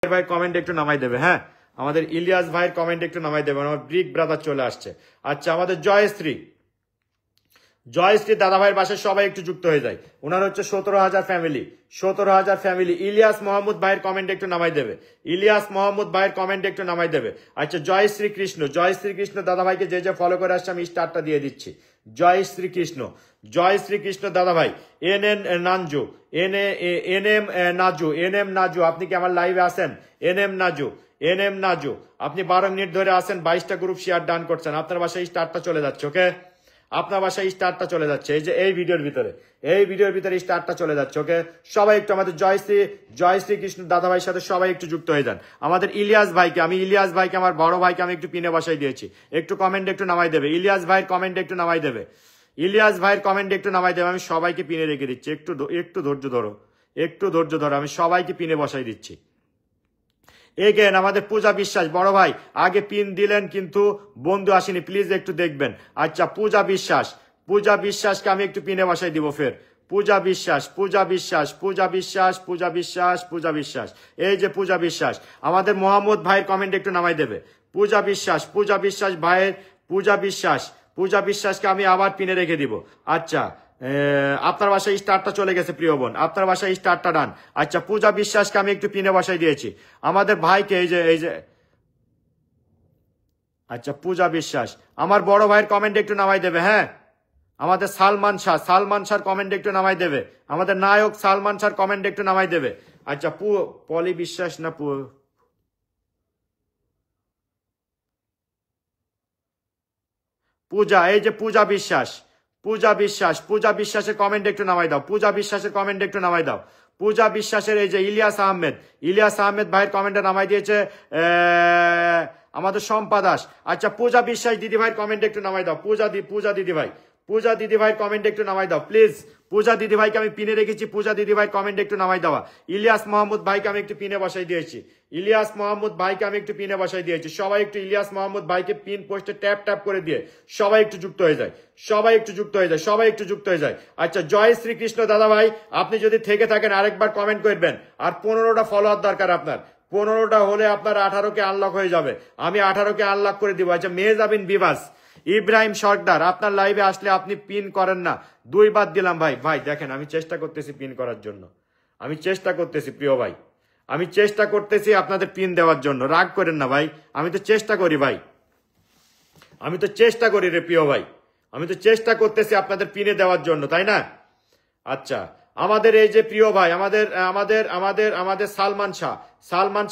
ভাই কমেন্ট একটু নামাই দেবে। হ্যাঁ, আমাদের ইলিয়াস ভাইয়ের কমেন্ট একটু নামাই দেবে। আমার ব্রিক ব্রাদার চলে আসছে। আচ্ছা, আমাদের জয়শ্রী দাদা ভাইয়ের বাসায় সবাই একটু যুক্ত হয়ে যায়। ওনার হচ্ছে 17,000 ফ্যামিলি, 17,000 ফ্যামিলি। ইলিয়াস মোহাম্মদ ভাইয়ের কমেন্ট একটু নামাই দেবে। ইলিয়াস মোহাম্মদ ভাইয়ের কমেন্ট একটু নামাই দেবে। আচ্ছা, জয় শ্রীকৃষ্ণ দাদা ভাইকে যে ফলো করে আসছে আমি স্টারটা দিয়ে দিচ্ছি। জয় শ্রীকৃষ্ণ দাদা ভাই। এন এম নাজু, আপনি কি আমার লাইভে আসেন? এন এম নাজু, আপনি 12 মিনিট ধরে আসেন, 22টা গ্রুপ শেয়ার ডান করছেন। আপনার বাসায় স্টারটা চলে যাচ্ছে। ওকে, আপনার বাসায় স্টারটা চলে যাচ্ছে। এই ভিডিওর ভিতরে স্টারটা চলে যাচ্ছে। ওকে, সবাই একটু আমাদের জয় শ্রীকৃষ্ণ দাদা ভাইয়ের সাথে সবাই একটু যুক্ত হয়ে যান। আমাদের ইলিয়াস ভাইকে আমার বড় ভাইকে আমি একটু পিনে বসাই দিয়েছি। একটু কমেন্ট একটু নামাই দেবে। ইলিয়াস ভাইয়ের কমেন্ট একটু নামাই দেবে। আমি সবাইকে পিনে রেখে দিচ্ছি। একটু ধৈর্য ধরো, আমি সবাইকে পিনে বসাই দিচ্ছি। এগেন আমাদের পূজা বিশ্বাস বড় ভাই, আগে পিন দিলেন কিন্তু বন্ধু আসেনি, প্লিজ একটু দেখবেন। আচ্ছা, পূজা বিশ্বাসকে আমি একটু পিনে বসাই দিব ফের। পূজা বিশ্বাস, এই যে পূজা বিশ্বাস। আমাদের মোহাম্মদ ভাইয়ের কমেন্ট একটু নামাই দেবে। পূজা বিশ্বাস ভাইয়ের পূজা বিশ্বাসকে আমি আবার পিনে রেখে দিব। আচ্ছা, আপনার বাসায় স্টারটা চলে গেছে প্রিয় বোন, আপনার বাসায় স্টারটা ডান। আচ্ছা, পূজা বিশ্বাসকে আমি একটু পিনে বসাই দিয়েছি। আমাদের ভাইকে এই যে আচ্ছা, পূজা বিশ্বাস আমার বড় ভাইয়ের কমেন্ট একটু নামাই দেবে। হ্যাঁ, আমাদের সালমান শাহর কমেন্ট একটু নামাই দেবে। আমাদের নায়ক সালমান শাহর কমেন্ট একটু নামাই দেবে। আচ্ছা, পলি বিশ্বাস না পূজা, এই যে পূজা বিশ্বাসের কমেন্ট একটু নামাই দাও। পূজা বিশ্বাসের এই যে ইলিয়াস আহমেদ ভাইয়ের কমেন্টে নামাই দিয়েছে আমাদের শম্পা দাস। আচ্ছা, পূজা বিশ্বাস দিদি ভাইয়ের কমেন্ট একটু নামাই দাও। পূজা দিদি ভাইয়ের কমেন্ট একটু নামাই দাও প্লিজ। পূজা দিদি ভাইকে আমি পিনে রেখেছি, পূজা দিদি ভাইয়ের কমেন্ট একটু নামাই দেওয়া। ইলিয়াস মোহাম্মদ ভাইকে আমি একটু পিনে বসাই দিয়েছি। সবাই একটু ইলিয়াস মোহাম্মদ ভাইকে পিন পোস্টে ট্যাপ করে দিয়ে সবাই একটু যুক্ত হয়ে যায়। আচ্ছা, জয় শ্রীকৃষ্ণ দাদা ভাই, আপনি যদি থেকে থাকেন আরেকবার কমেন্ট করবেন। আর 15টা ফলোয়ার দরকার আপনার। 15টা হলে আপনার 18কে আনলক হয়ে যাবে। আমি 18কে আনলক করে দিব। আচ্ছা, মেহজাবিন বিবাস, ইব্রাহিম সর্দার, আপনার লাইভে আসলে আপনি পিন করেন না, 2 বার দিলাম ভাই। দেখেন, আমি চেষ্টা করতেছি পিন করার জন্য, প্রিয় ভাই, আমি চেষ্টা করতেছি আপনাদের পিন দেওয়ার জন্য। রাগ করেন না ভাই, আমি তো চেষ্টা করি রে প্রিয় ভাই, আমি তো চেষ্টা করতেছি আপনাদের পিনে দেওয়ার জন্য, তাই না? আচ্ছা, আমাদের এই যে প্রিয় ভাই, আমাদের সালমান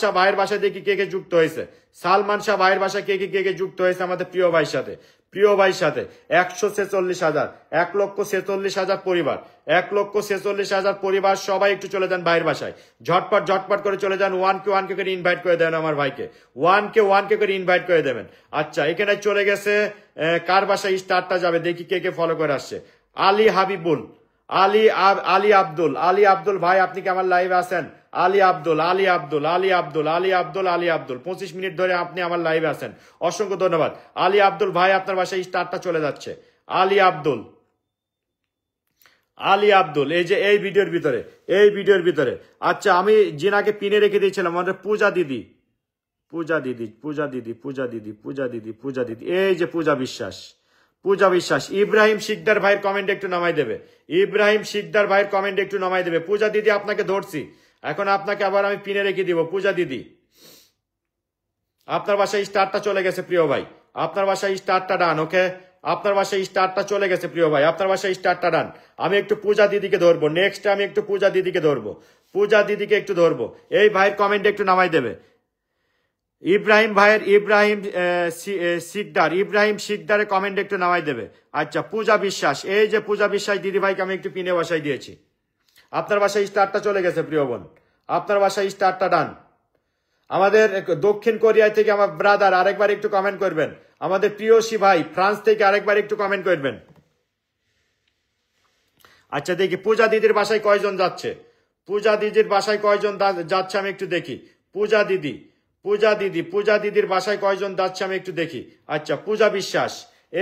শাহ ভাইয়ের বাসায় দেখি কে যুক্ত হয়েছে। সালমান শাহ ভাইয়ের বাসায় কে যুক্ত হয়েছে আমাদের প্রিয় ভাইয়ের সাথে 146,000, 1,46,000 পরিবার, 1,46,000 পরিবার। সবাই একটু চলে যান ভাইয়ের বাসায়, ঝটপট করে চলে যান। 1K করে ইনভাইট করে দেন আমার ভাইকে, 1K করে ইনভাইট করে দেবেন। আচ্ছা, এখানে চলে গেছে, কার বাসায় স্টারটা যাবে দেখি কে ফলো করে আসছে। আলী হাবিবুল, আলী আব্দুল ভাই, আপনি কি আমার লাইভে আছেন? আলী আব্দুল 25 মিনিট ধরে আপনি আমার লাইভে আছেন, অসংখ্য ধন্যবাদ। আলী আব্দুল ভাই, আপনার বাসায় স্টারটা চলে যাচ্ছে। আলী আব্দুল, এই যে এই ভিডিওর ভিতরে। আচ্ছা, আমি জিনাকে পিনে রেখে দিয়েছিলাম, আমাদের পূজা দিদি, এই যে পূজা বিশ্বাস। ইব্রাহিম শিকদার ভাইয়ের কমেন্ট একটু নামাই দেবে। পূজা দিদি, আপনাকে ধরছি, এখন আপনাকে আবার আমি পিনে রেখে দিব। পূজা দিদি, আপনার বাসায় স্টারটা চলে গেছে প্রিয় ভাই, আপনার বাসায় স্টারটা ডান। ওকে, আপনার বাসায় স্টারটা চলে গেছে প্রিয় ভাই, আপনার বাসায় স্টারটা ডান। আমি একটু পূজা দিদিকে ধরবো, নেক্সট আমি একটু পূজা দিদিকে ধরবো। এই ভাইয়ের কমেন্ট একটু নামাই দেবে। ইব্রাহিম শিকদারের কমেন্ট একটু নামাই দেবে। আচ্ছা, পূজা বিশ্বাস, এই যে পূজা বিশ্বাস দিদি ভাইকে আমি একটু পিনে বসাই দিয়েছি। আপনার বাসায় স্টারটা চলে গেছে প্রিয় বোন, আপনার বাসায় স্টারটা ডান। আমাদের দক্ষিণ কোরিয়া থেকে আমার ব্রাদার আরেকবার একটু কমেন্ট করবেন। আমাদের প্রিয়সী ভাই ফ্রান্স থেকে আরেকবার একটু কমেন্ট করবেন। আচ্ছা, দেখি পূজা দিদির বাসায় কয়জন যাচ্ছে, আমি একটু দেখি। পূজা দিদির বাসায় কয়জন যাচ্ছে আমি একটু দেখি। আচ্ছা, পূজা বিশ্বাস,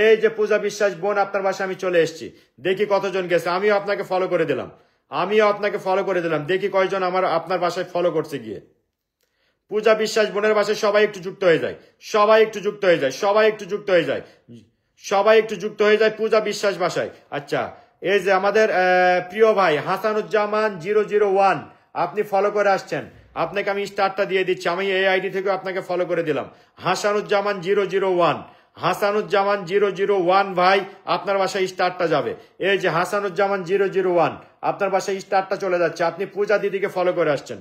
এই যে পূজা বিশ্বাস বোন, আপনার বাসায় আমি চলে এসেছি, দেখি কতজন গেছে। আমিও আপনাকে ফলো করে দিলাম, দেখি কয়জন আপনার বাসায় ফলো করছে গিয়ে। পূজা বিশ্বাস বোনের বাসায় সবাই একটু যুক্ত হয়ে যায়, সবাই একটু যুক্ত হয়ে যায়, সবাই একটু যুক্ত হয়ে যায়, সবাই একটু যুক্ত হয়ে যায় পূজা বিশ্বাস বাসায়। আচ্ছা, এই যে আমাদের প্রিয় ভাই হাসানুজ্জামান 001, আপনি ফলো করে আসছেন, আপনাকে আমি স্টারটা দিয়ে দিচ্ছি, আমি এই আইডি থেকে আপনাকে ফলো করে দিলাম। হাসানুজ্জামান 001, হাসানুজ্জামান 001 ভাই, আপনার বাসায় স্টারটা যাবে। এই যে হাসানুজ্জামান 001, আপনার বাসায় স্টারটা চলে যাচ্ছে। আপনি পূজা দিদিকে ফলো করে আসছেন,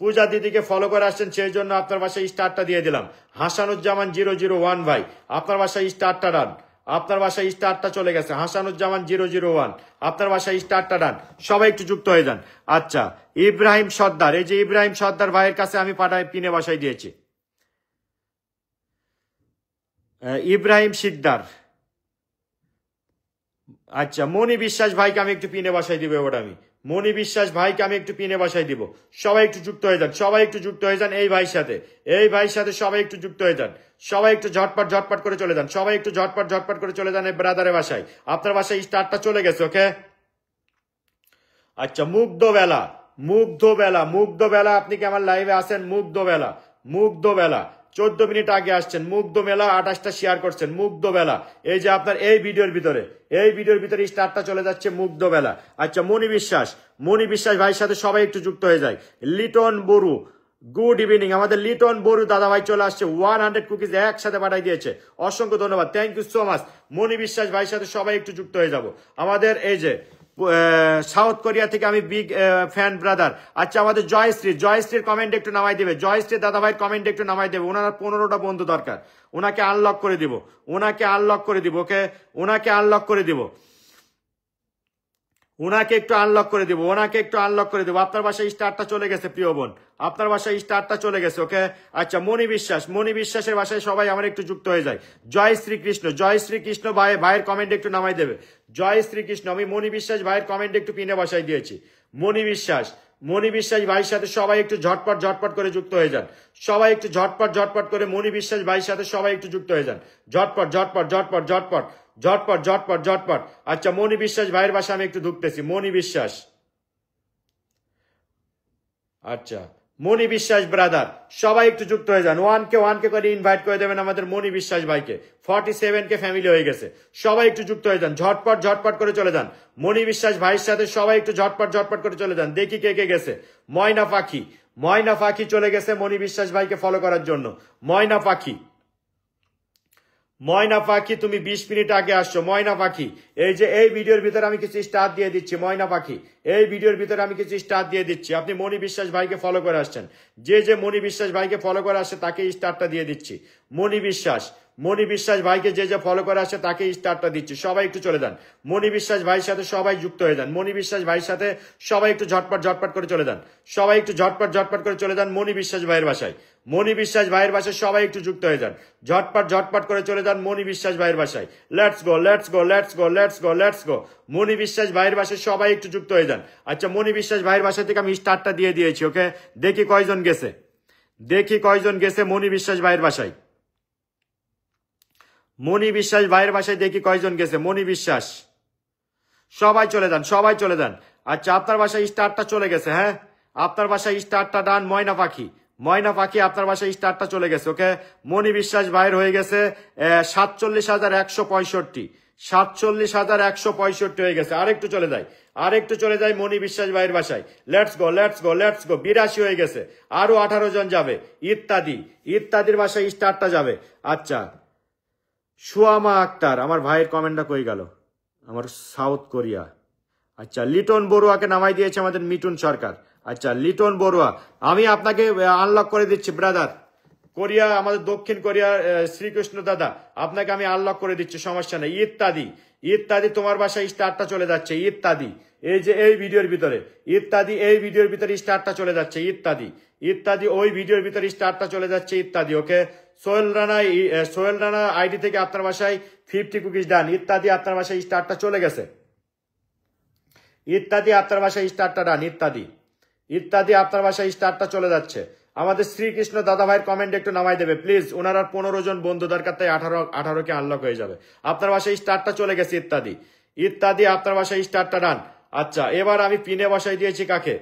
পূজা দিদিকে ফলো করে আসছেন, সেই জন্য আপনার বাসায় স্টারটা দিয়ে দিলাম। হাসানুজ্জামান 001 ভাই, আপনার বাসায় স্টারটা ডান, আপনার বাসায় স্টারটা চলে গেছে। হাসানুজ্জামান 001, আপনার বাসায় স্টারটা ডান, সবাই একটু যুক্ত হয়ে যান। আচ্ছা, ইব্রাহিম সর্দার, এই যে ইব্রাহিম সর্দার ভাইয়ের কাছে আমি পাঠায় পিনে বাসায় দিয়েছি। ইব্রাহিম শিকদার, আচ্ছা মনি বিশ্বাস ভাইকে আমি একটু পিনে বাসায় দিব। এবার আমি মনি বিশ্বাস ভাইকে আমি একটু পিনে বাসায় দিব। সবাই একটু যুক্ত হয়ে যান, সবাই একটু যুক্ত হয়ে যান এই ভাইয়ের সাথে, এই ভাইয়ের সাথে সবাই একটু যুক্ত হয়ে যান, সবাই একটু ঝটপট ঝটপট করে চলে যান, সবাই একটু ঝটপট ঝটপট করে চলে যান এই ব্রাদারের বাসায়। আপনার বাসায় স্টারটা চলে গেছে, ওকে। আচ্ছা, মুগ্ধ বেলা, মুগ্ধ বেলা, মুগ্ধ বেলা, আপনি কি আমার লাইভে আসেন? মুগ্ধ বেলা, মুগ্ধ বেলা 14 মিনিট আগে আসছেন। মুগ্ধ মেলা 28টা শেয়ার করছেন। মুগ্ধ বেলা, এই যে আপনার এই ভিডিওর ভিতরে, এই ভিডিওর ভিতরে স্টারটা চলে যাচ্ছে মুগ্ধ বেলা। আচ্ছা, মনি বিশ্বাস, মনি বিশ্বাস ভাইয়ের সাথে সবাই একটু যুক্ত হয়ে যায়। লিটন বড়ু, গুড ইভিনিং, আমাদের লিটন বড়ু দাদা ভাই চলে আসছে, 100 কুকিজ একসাথে পাঠাই দিয়েছে, অসংখ্য ধন্যবাদ, থ্যাংক ইউ সো মাচ। মনি বিশ্বাস ভাইয়ের সাথে সবাই একটু যুক্ত হয়ে যাব। আমাদের এই যে সাউথ কোরিয়া থেকে আমি বিগ ফ্যান ব্রাদার। আচ্ছা, আমাদের জয়শ্রী, জয়শ্রীর কমেন্ট একটু নামাই দিবে, জয়শ্রী দাদা ভাই কমেন্ট একটু নামাই দেবে। ওনার 15টা বন্ধু দরকার, ওনাকে আনলক করে দিব, ওনাকে আনলক করে দিব, ওকে, ওনাকে আনলক করে দিব, ওনাকে একটু আনলক করে দিব, ওনাকে একটু আনলক করে দিব। আপনার বাসায় স্টারটা চলে গেছে প্রিয় বোন, আপনার বাসায় স্টারটা চলে গেছে, ওকে। আচ্ছা, মনি বিশ্বাস, মনি বিশ্বাসের বাসায় সবাই আমার একটু যুক্ত হয়ে যায়। জয় শ্রীকৃষ্ণ, জয় শ্রীকৃষ্ণ ভাই, ভাইয়ের কমেন্ট একটু নামাই দেবে। জয় শ্রীকৃষ্ণ, আমি মনি বিশ্বাস ভাইয়ের কমেন্ট একটু পিনে বসাই দিয়েছি। মনি বিশ্বাস, মনি বিশ্বাস ভাইয়ের সাথে সবাই একটু ঝটপট ঝটপট করে যুক্ত হয়ে যান, সবাই একটু ঝটপট ঝটপট করে মনি বিশ্বাস ভাইয়ের সাথে সবাই একটু যুক্ত হয়ে যান, ঝটপট ঝটপট ঝটপট ঝটপট ঝটপট ঝটপট ঝটপট। আচ্ছা, মনি বিশ্বাস ভাইয়ের বাসা আমি একটু ঢুকতেছি। মনি বিশ্বাস, আচ্ছা মনি বিশ্বাস ব্রাদার, সবাই একটু যুক্ত হয়ে যান। ওয়ানকে করে ইনভাইট করে দেবেন আমাদের মনি বিশ্বাস ভাইকে। 47কে ফ্যামিলি হয়ে গেছে, সবাই একটু যুক্ত হয়ে যান, ঝটপট ঝটপট করে চলে যান। মনি বিশ্বাস ভাইয়ের সাথে সবাই একটু ঝটপট ঝটপট করে চলে যান। দেখি কে কে গেছে। ময়না পাখি, ময়না পাখি চলে গেছে মনি বিশ্বাস ভাইকে ফলো করার জন্য। ময়না পাখি, ময়না পাখি তুমি 20 মিনিট আগে আসছো। ময়না পাখি, এই যে এই ভিডিওর ভিতরে আমি কিছু স্টার দিয়ে দিচ্ছি। ময়না পাখি, এই ভিডিওর ভিতরে আমি কিছু স্টার দিয়ে দিচ্ছি, আপনি মনি বিশ্বাস ভাইকে ফলো করে আসছেন। যে যে মনি বিশ্বাস ভাইকে ফলো করে আসছে তাকে স্টারটা দিয়ে দিচ্ছি। মনি বিশ্বাস, মনি বিশ্বাস ভাইকে যে যে ফলো করে আসছে তাকে স্টারটা দিচ্ছি। সবাই একটু চলে যান, মনি বিশ্বাস ভাইয়ের সাথে সবাই যুক্ত হয়ে যান। মনি বিশ্বাস ভাইয়ের সাথে সবাই একটু ঝটপট ঝটপট করে চলে যান, সবাই একটু ঝটপট ঝটপট করে চলে যান মনি বিশ্বাস ভাইয়ের বাসায়। মনি বিশ্বাস ভাইয়ের বাসায় সবাই একটু যুক্ত হয়ে যান, ঝটপট ঝটপট করে চলে যান মনি বিশ্বাস ভাইয়ের বাসায়। Let's go, let's go, let's go, let's go, let's go. Moni Biswas ভাইয়ের বাসায় সবাই একটু যুক্ত হয়ে যান। আচ্ছা, মনি বিশ্বাস ভাইয়ের বাসা থেকে আমি স্টারটা দিয়ে দিয়েছি, ওকে। দেখি কয়জন গেছে, দেখি কয়জন গেছে মনি বিশ্বাস ভাইয়ের বাসায়। মনি বিশ্বাস ভাইয়ের বাসায় দেখি কয়জন গেছে। মনি বিশ্বাস, সবাই চলে যান, সবাই চলে যান। আচ্ছা, আপনার বাসায় স্টারটা চলে গেছে, হ্যাঁ, আপনার বাসায় স্টারটা ডান। ময়না পাখি, ময়না পাখি, আপনার বাসায় স্টারটা চলে গেছে, ওকে। মনি বিশ্বাস ভাইয়ের হয়ে গেছে 47,165, 47,165 হয়ে গেছে। আরেকটু চলে যায়, আরেকটু চলে যায় মনি বিশ্বাস ভাইয়ের বাসায়। Let's go, let's go, let's গো। 82 হয়ে গেছে, আরো 18 জন যাবে। ইত্যাদি, ইত্যাদির বাসায় স্টারটা যাবে। আচ্ছা, সুয়ামা আক্তার, আমার ভাইয়ের কমেন্টটা কই গেল, আমার সাউথ কোরিয়া। আচ্ছা, লিটন বড়ুয়াকে নামাই দিয়েছে আমাদের মিটুন সরকার। আচ্ছা, লিটন বড়ুয়া, আমি আপনাকে আনলক করে দিচ্ছি ব্রাদার। কোরিয়া, আমাদের দক্ষিণ কোরিয়া শ্রীকৃষ্ণ দাদা, আপনাকে আমি আনলক করে দিচ্ছি, সমস্যা নেই। ইত্যাদি, ইত্যাদি তোমার বাসায় স্টারটা চলে যাচ্ছে। ইত্যাদি, এই যে এই ভিডিওর ভিতরে, ইত্যাদি এই ভিডিওর ভিতরে স্টারটা চলে যাচ্ছে। ইত্যাদি, ইত্যাদি ওই ভিডিওর ভিতরে স্টারটা চলে যাচ্ছে। ইত্যাদি, ওকে। সোহেল রানা, সোহেল রানা আইডি থেকে আপনার বাসায় 50 কুকিজ ডান। ইত্যাদি আপনার বাসায় স্টারটা চলে গেছে। ইত্যাদি আপনার বাসায় স্টারটা ডান। ইত্যাদি, ইত্যাদি আপনার বাসায় স্টারটা চলে যাচ্ছে। আমাদের শ্রীকৃষ্ণ দাদা ভাইয়ের কমেন্ট একটু নামাই দেবে প্লিজ। ওনার আর 15 জন বন্ধু দরকার, তাই 18কে আনলক হয়ে যাবে। আপনার বাসায় স্টারটা চলে গেছে। ইত্যাদি, ইত্যাদি আপনার বাসায় স্টারটা ডান। আচ্ছা, এবার আমি পিনে বসাই দিয়েছি কাকে?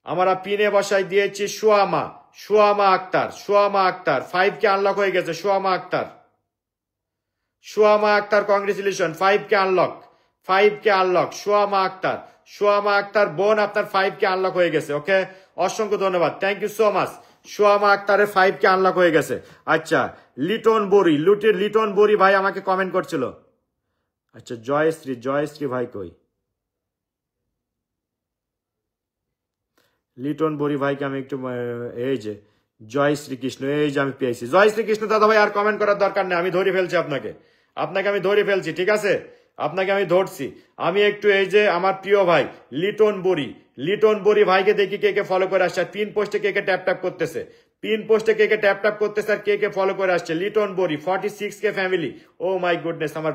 আমরা পিনে বসাই দিয়েছি সুয়ামা, সুয়ামা আক্তার, সুয়ামা আক্তার 5K আনলক হয়ে গেছে। Suyama Akter, Suyama Akter congratulation, 5K unlock, 5K unlock. Suyama Akter, Suyama Akter বোন আপনার 5K আনলক হয়ে গেছে। ওকে, অসংখ্য ধন্যবাদ, thank you so much. Suyama আক্তারের 5K আনলক হয়ে গেছে। আচ্ছা, লিটন বড়ি, লিটন বড়ি ভাই আমাকে কমেন্ট করছিল। আচ্ছা, জয়শ্রী, জয়শ্রী ভাই কই? লিটন বড়ি ভাইকে আমি একটু এই যে জয় শ্রীকৃষ্ণ, এই যে আমি পেয়েছি। জয় শ্রীকৃষ্ণ দাদা ভাই, আর কমেন্ট করার দরকার নেই, আমি ধরে ফেলছি আপনাকে, আপনাকে আমি ধরে ফেলছি, ঠিক আছে, আপনাকে আমি ধরছি। আমি একটু এই যে আমার প্রিয় ভাই লিটন বড়ি, লিটন বড়ি ভাইকে দেখি কে কে ফলো করে আসছে, পিন পোস্টে কে কে ট্যাপ ট্যাপ করতেছে, পিন পোস্টে কে কে ট্যাপ ট্যাপ করতেছে আর কে কে ফলো করে আসছে। লিটন বড়ি 46K family, O my goodness, আমার